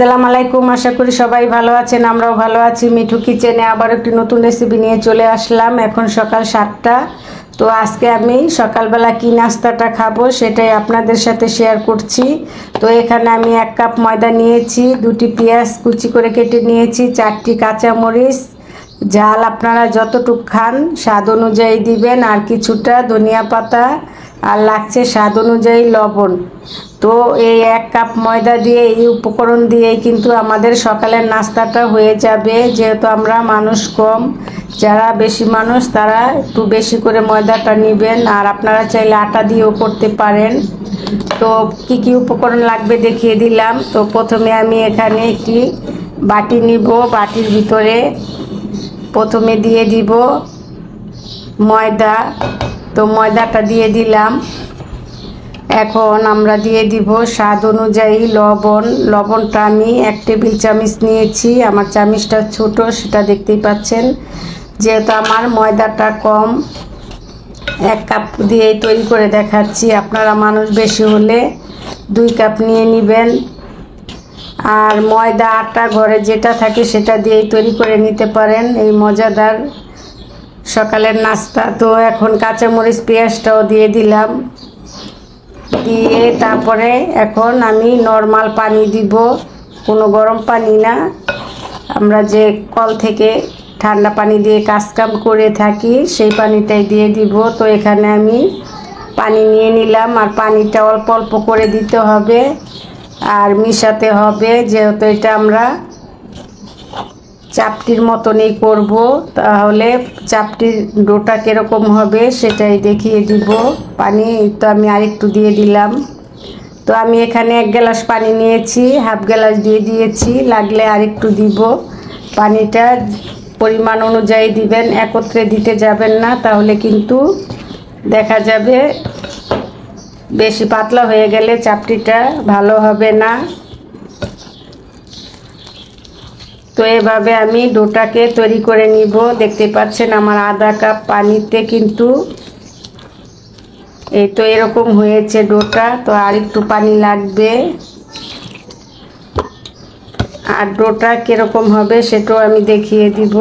আসসালামু আলাইকুম। আশা করি সবাই ভালো আছেন, আমরাও ভালো আছি। মিঠু কিচেনে আবার একটি নতুন রেসিপি নিয়ে চলে আসলাম। এখন সকাল 7টা। তো আজকে আমি সকালবেলা কি নাস্তাটা খাবো সেটাই আপনাদের সাথে শেয়ার করছি। তো এখানে আমি 1 কাপ ময়দা নিয়েছি, 2টি পেঁয়াজ কুচি করে কেটে নিয়েছি, 4টি কাঁচামরিচ, ঝাল আপনারা যতটুকু খান স্বাদ অনুযায়ী দিবেন, আর কিছুটা ধনিয়া পাতা, আর লাগছে স্বাদ অনুযায়ী লবণ। তো এই 1 কাপ ময়দা দিয়ে, এই উপকরণ দিয়েই কিন্তু আমাদের সকালের নাস্তাটা হয়ে যাবে। যেহেতু আমরা মানুষ কম, যারা বেশি মানুষ তারা একটু বেশি করে ময়দাটা নেবেন, আর আপনারা চাইলে আটা দিয়েও করতে পারেন। তো কি কি উপকরণ লাগবে দেখিয়ে দিলাম। তো প্রথমে আমি এখানে একটি বাটি নিব, বাটির ভিতরে প্রথমে দিয়ে দিব ময়দা। তো ময়দাটা দিয়ে দিলাম। এখন আমরা দিয়ে দিব স্বাদ অনুযায়ী লবণ। লবণটা আমি 1 টেবিল চামচ নিয়েছি, আমার চামচটা ছোট সেটা দেখতেই পাচ্ছেন। যেহেতু আমার ময়দাটা কম, 1 কাপ দিয়ে তৈরি করে দেখাচ্ছি। আপনারা মানুষ বেশি হলে 2 কাপ নিয়ে নেবেন। আর ময়দা আটা ঘরে যেটা থাকে সেটা দিয়েই তৈরি করে নিতে পারেন এই মজাদার সকালের নাস্তা। তো এখন কাঁচামরিচ পেঁয়াজটাও দিয়ে দিলাম, দিয়ে তারপরে এখন আমি নর্মাল পানি দিব, কোনো গরম পানি না। আমরা যে কল থেকে ঠান্ডা পানি দিয়ে কাজকাম করে থাকি সেই পানিটাই দিয়ে দিব। তো এখানে আমি পানি নিয়ে নিলাম, আর পানিটা অল্প অল্প করে দিতে হবে আর মিশাতে হবে। যেহেতু এটা আমরা চাপটির মতনই করব, তাহলে চাপটির ডোটা কীরকম হবে সেটাই দেখিয়ে দিব। পানি তো আমি আরেকটু দিয়ে দিলাম। তো আমি এখানে 1 গ্লাস পানি নিয়েছি, হাফ গ্লাস দিয়ে দিয়েছি, লাগলে আরেকটু দিব। পানিটা পরিমাণ অনুযায়ী দিবেন, একত্রে দিতে যাবেন না, তাহলে কিন্তু দেখা যাবে বেশি পাতলা হয়ে গেলে চাপটিটা ভালো হবে না। তো এভাবে আমি ডোটাকে তৈরি করে নিব। দেখতে পাচ্ছেন আমার আধা কাপ পানিতে কিন্তু এই তো এরকম হয়েছে ডোটা। তো আর একটু পানি লাগবে, আর ডোটা কিরকম হবে সেটাও আমি দেখিয়ে দিব।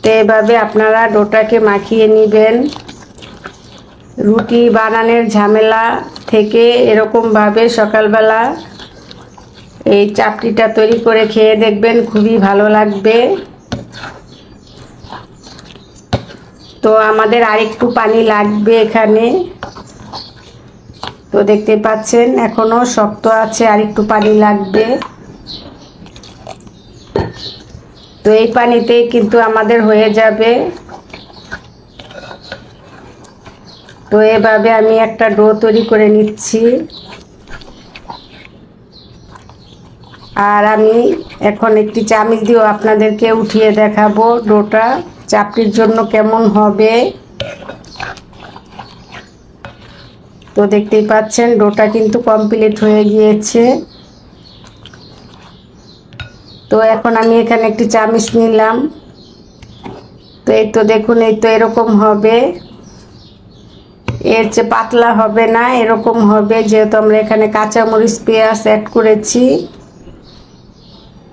তো এভাবে আপনারা ডোটাকে মাখিয়ে নেবেন। রুটি বানানোর ঝামেলা থেকে এরকমভাবে সকালবেলা এই চাপটিটা তৈরি করে খেয়ে দেখবেন, খুবই ভালো লাগবে। তো আমাদের আরেকটু পানি লাগবে এখানে। তো দেখতে পাচ্ছেন এখনো শক্ত আছে, আরেকটু পানি লাগবে। তো এই পানিতেই কিন্তু আমাদের হয়ে যাবে। তো এভাবে আমি একটা ডো তৈরি করে নিচ্ছি, আর আমি এখন একটি চামচ দিয়েও আপনাদেরকে উঠিয়ে দেখাবো ডোটা চাপটির জন্য কেমন হবে। তো দেখতেই পাচ্ছেন ডোটা কিন্তু কমপ্লিট হয়ে গিয়েছে। তো এখন আমি এখানে একটি চামচ নিলাম। তো এই তো দেখুন, এই তো এরকম হবে, এর চেয়ে পাতলা হবে না, এরকম হবে। যেহেতু আমরা এখানে কাঁচামরিচ পেঁয়াজ অ্যাড করেছি,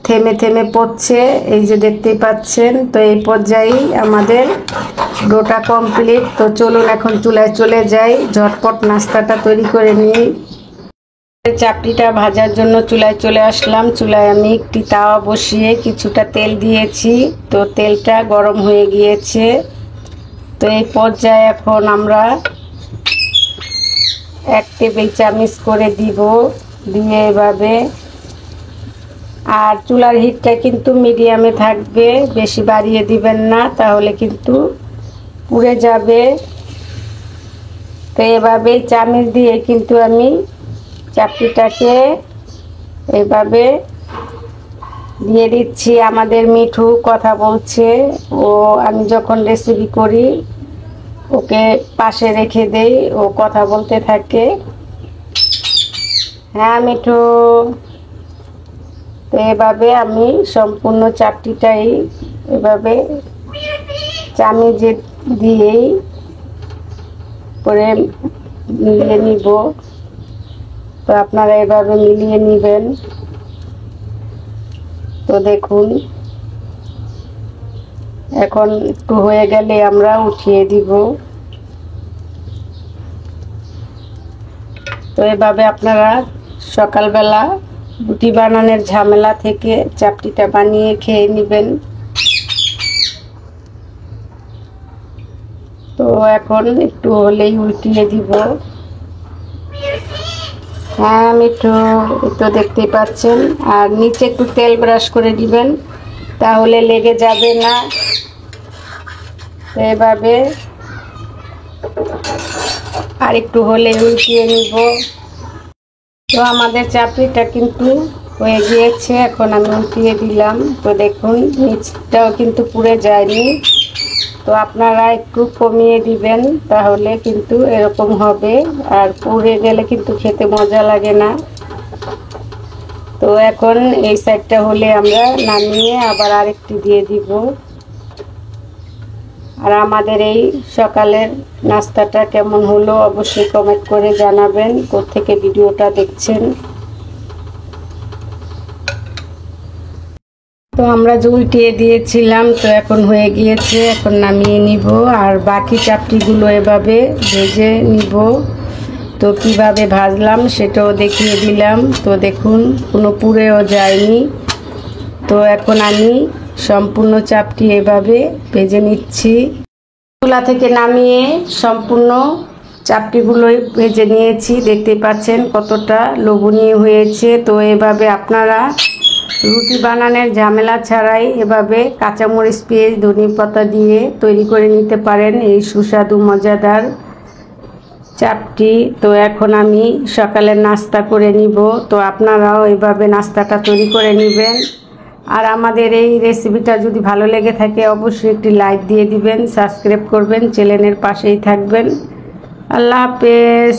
থেমে থেমে পড়ছে, এই যে দেখতেই পাচ্ছেন। তো এই পর্যায়েই আমাদের ডোটা কমপ্লিট। তো চলুন এখন চুলায় চলে যাই, ঝটপট নাস্তাটা তৈরি করে নিই। চাপটিটা ভাজার জন্য চুলায় চলে আসলাম। চুলায় আমি একটি তাওয়া বসিয়ে কিছুটা তেল দিয়েছি। তো তেলটা গরম হয়ে গিয়েছে। তো এই পর্যায়ে এখন আমরা 1 টেবিল চামচ করে দিব, দিয়ে এভাবে। আর চুলার হিটটা কিন্তু মিডিয়ামে থাকবে, বেশি বাড়িয়ে দিবেন না, তাহলে কিন্তু পুড়ে যাবে। তো এভাবে চামচ দিয়ে কিন্তু আমি চাপটিটাকে এভাবে দিয়ে দিচ্ছি। আমাদের মিঠু কথা বলছে, ও আমি যখন রেসিপি করি ওকে পাশে রেখে দেই, ও কথা বলতে থাকে। হ্যাঁ মিঠু। তো এভাবে আমি সম্পূর্ণ চাপটিটাই এভাবে চামচ দিয়েই করে নিয়ে নিব। তো আপনারা এভাবে মিলিয়ে নেবেন। তো দেখুন এখন একটু হয়ে গেলে আমরা উঠিয়ে দিব। তো এভাবে আপনারা সকালবেলা রুটি বানানোর ঝামেলা থেকে চাপটিটা বানিয়ে খেয়ে নেবেন। তো এখন একটু হলেই উল্টিয়ে দিব। হ্যাঁ মিঠু, তো দেখতেই পাচ্ছেন। আর নিচে একটু তেল ব্রাশ করে দিবেন, তাহলে লেগে যাবে না। তো এভাবে আর একটু হলে উল্টিয়ে নিব। তো আমাদের চাপড়িটা কিন্তু হয়ে গিয়েছে, এখন আমি উল্টিয়ে দিলাম। তো দেখুন নিচটাও কিন্তু পুড়ে যায়নি। তো আপনারা একটু কমিয়ে দিবেন, তাহলে কিন্তু এরকম হবে। আর পুড়ে গেলে কিন্তু খেতে মজা লাগে না। তো এখন এই সাইডটা হলে আমরা নামিয়ে আবার আরেকটি দিয়ে দিব। আর আমাদের এই সকালের নাস্তাটা কেমন হলো অবশ্যই কমেন্ট করে জানাবেন, কোত্থেকে ভিডিওটা দেখছেন। তো আমরা যে উল্টিয়ে দিয়েছিলাম, তো এখন হয়ে গিয়েছে, এখন নামিয়ে নিব। আর বাকি চাপটিগুলো এভাবে ভেজে নিব। তো কিভাবে ভাজলাম সেটাও দেখিয়ে দিলাম। তো দেখুন কোনো পুড়েও যায়নি। তো এখন আমি সম্পূর্ণ চাপটি এভাবে ভেজে নিচ্ছি। চুলা থেকে নামিয়ে সম্পূর্ণ চাপটিগুলোই ভেজে নিয়েছি। দেখতে পাচ্ছেন কতটা লোভনীয় হয়েছে। তো এভাবে আপনারা রুটি বানানোর ঝামেলা ছাড়াই এভাবে কাঁচামরিচ, পেঁয়াজ, ধনেপাতা দিয়ে তৈরি করে নিতে পারেন এই সুস্বাদু মজাদার চাপটি। তো এখন আমি সকালের নাস্তা করে নিব। তো আপনারাও এভাবে নাস্তাটা তৈরি করে নেবেন। আর আমাদের এই রেসিপিটা যদি ভালো লেগে থাকে অবশ্যই একটি লাইক দিয়ে দিবেন, সাবস্ক্রাইব করবেন, চ্যানেলের পাশেই থাকবেন। আল্লাহ হাফেজ।